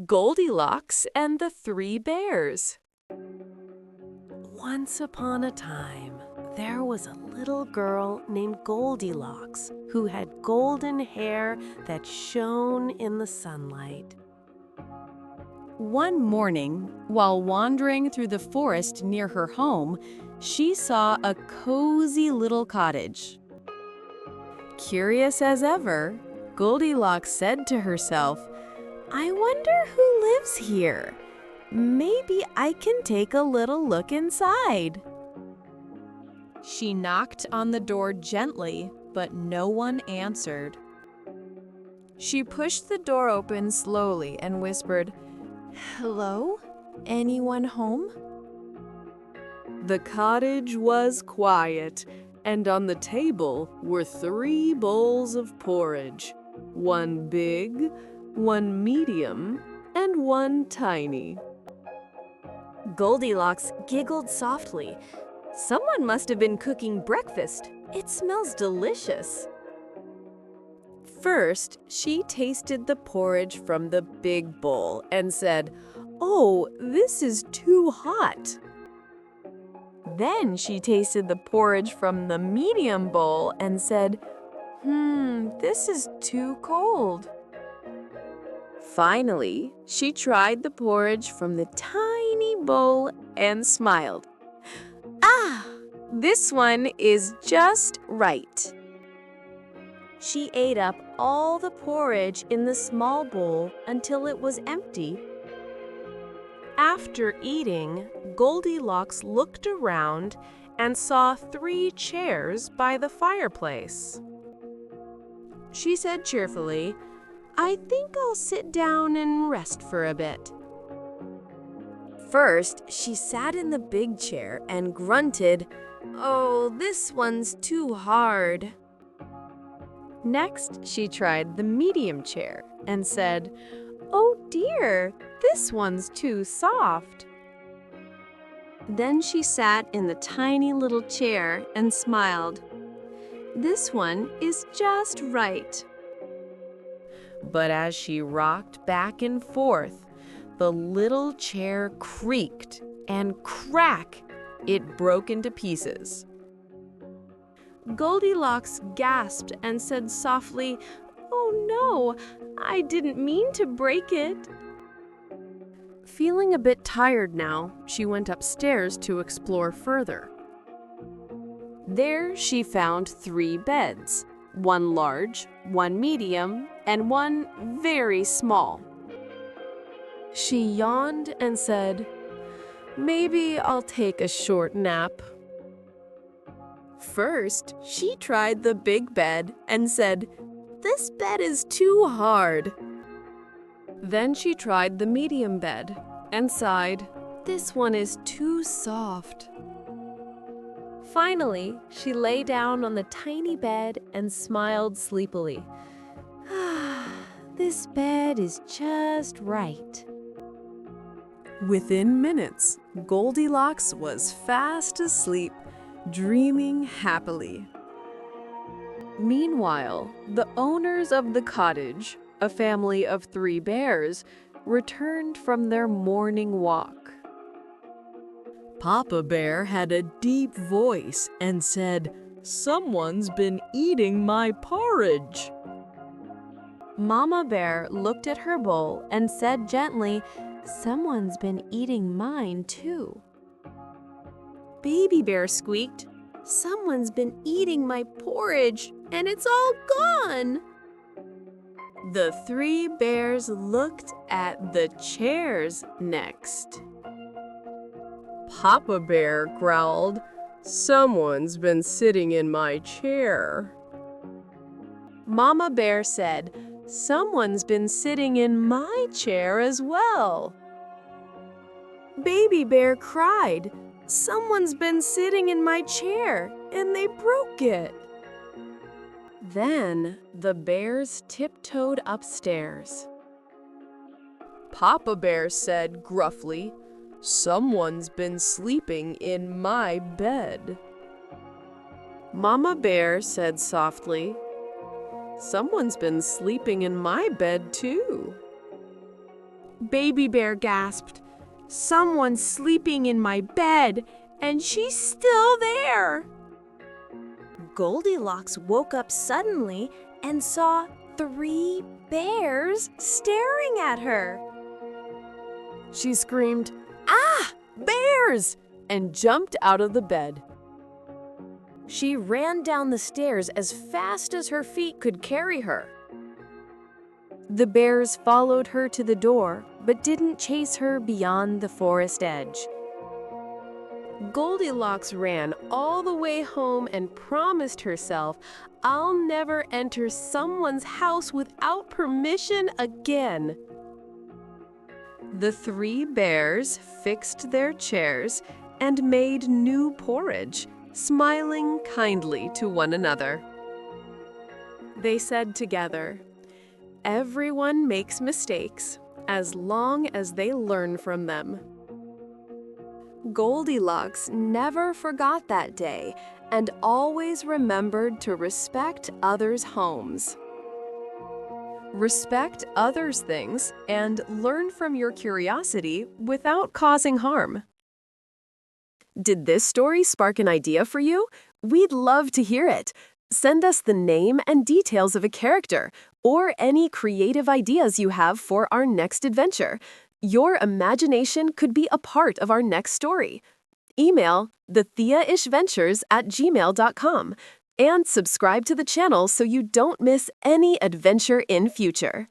Goldilocks and the Three Bears. Once upon a time, there was a little girl named Goldilocks who had golden hair that shone in the sunlight. One morning, while wandering through the forest near her home, she saw a cozy little cottage. Curious as ever, Goldilocks said to herself, "I wonder who lives here. Maybe I can take a little look inside." She knocked on the door gently, but no one answered. She pushed the door open slowly and whispered, "Hello? Anyone home?" The cottage was quiet, and on the table were 3 bowls of porridge, one big, one medium, and one tiny. Goldilocks giggled softly. Someone must have been cooking breakfast. It smells delicious. First, she tasted the porridge from the big bowl and said, "Oh, this is too hot." Then she tasted the porridge from the medium bowl and said, "This is too cold." Finally, she tried the porridge from the tiny bowl and smiled. "Ah, this one is just right." She ate up all the porridge in the small bowl until it was empty. After eating, Goldilocks looked around and saw 3 chairs by the fireplace. She said cheerfully, "I think I'll sit down and rest for a bit." First, she sat in the big chair and grunted, "Oh, this one's too hard." Next, she tried the medium chair and said, "Oh dear, this one's too soft." Then she sat in the tiny little chair and smiled. "This one is just right." But as she rocked back and forth, the little chair creaked, and crack, it broke into pieces. Goldilocks gasped and said softly, "Oh no, I didn't mean to break it." Feeling a bit tired now, she went upstairs to explore further. There she found 3 beds, one large, one medium, and one very small. She yawned and said, "Maybe I'll take a short nap." First, she tried the big bed and said, "This bed is too hard." Then she tried the medium bed and sighed, "This one is too soft." Finally, she lay down on the tiny bed and smiled sleepily. This bed is just right. Within minutes, Goldilocks was fast asleep, dreaming happily. Meanwhile, the owners of the cottage, a family of 3 bears, returned from their morning walk. Papa Bear had a deep voice and said, "Someone's been eating my porridge." Mama Bear looked at her bowl and said gently, "Someone's been eating mine too." Baby Bear squeaked, "Someone's been eating my porridge, and it's all gone." The 3 bears looked at the chairs next. Papa Bear growled, "Someone's been sitting in my chair." Mama Bear said, "Someone's been sitting in my chair as well." Baby Bear cried, "Someone's been sitting in my chair, and they broke it." Then the bears tiptoed upstairs. Papa Bear said gruffly, "Someone's been sleeping in my bed." Mama Bear said softly, "Someone's been sleeping in my bed too." Baby Bear gasped. Someone's sleeping in my bed, and she's still there. Goldilocks woke up suddenly and saw 3 bears staring at her. She screamed, "Ah, bears!" and jumped out of the bed. She ran down the stairs as fast as her feet could carry her. The bears followed her to the door, but didn't chase her beyond the forest edge. Goldilocks ran all the way home and promised herself, "I'll never enter someone's house without permission again." The 3 bears fixed their chairs and made new porridge, smiling kindly to one another. They said together, "Everyone makes mistakes as long as they learn from them." Goldilocks never forgot that day and always remembered to respect others' homes. Respect others' things and learn from your curiosity without causing harm. Did this story spark an idea for you? We'd love to hear it. Send us the name and details of a character or any creative ideas you have for our next adventure. Your imagination could be a part of our next story. Email thetheaishventures@gmail.com and subscribe to the channel so you don't miss any adventure in future.